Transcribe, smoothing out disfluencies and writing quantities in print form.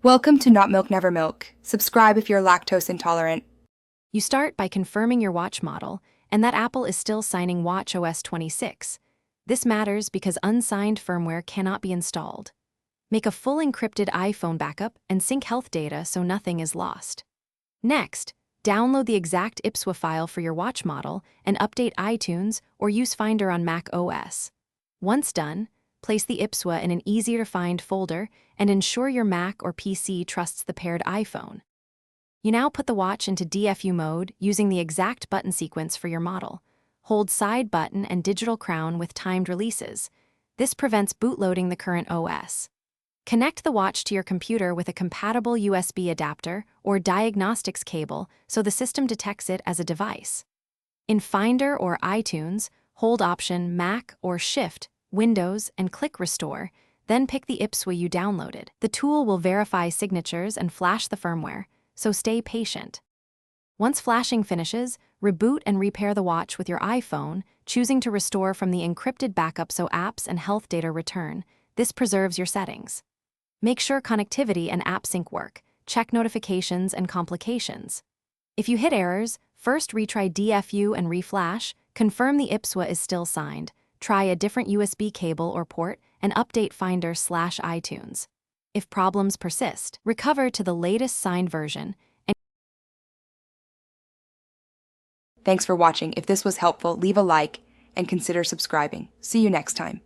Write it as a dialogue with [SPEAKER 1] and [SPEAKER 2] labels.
[SPEAKER 1] Welcome to Not Milk Never Milk. Subscribe if you're lactose intolerant.
[SPEAKER 2] You start by confirming your watch model, and that Apple is still signing Watchos 26. This matters because unsigned firmware cannot be installed. Make a full encrypted iPhone backup and sync health data so nothing is lost. Next, download the exact IPSWA file for your watch model and update iTunes or use Finder on Mac OS. Once done, place the IPSWA in an easier-to-find folder and ensure your Mac or PC trusts the paired iPhone. You now put the watch into DFU mode using the exact button sequence for your model. Hold side button and digital crown with timed releases. This prevents bootloading the current OS. Connect the watch to your computer with a compatible USB adapter or diagnostics cable so the system detects it as a device. In Finder or iTunes, hold Option Mac or Shift Windows and click Restore, then pick the IPSWA you downloaded. The tool will verify signatures and flash the firmware, so stay patient. Once flashing finishes, reboot and repair the watch with your iPhone, choosing to restore from the encrypted backup so apps and health data return. This preserves your settings. Make sure connectivity and app sync work. Check notifications and complications. If you hit errors, first retry DFU and reflash, confirm the IPSWA is still signed, try a different USB cable or port, and update Finder/iTunes. If problems persist, recover to the latest signed version.
[SPEAKER 1] Thanks for watching. If this was helpful, leave a like and consider subscribing. See you next time.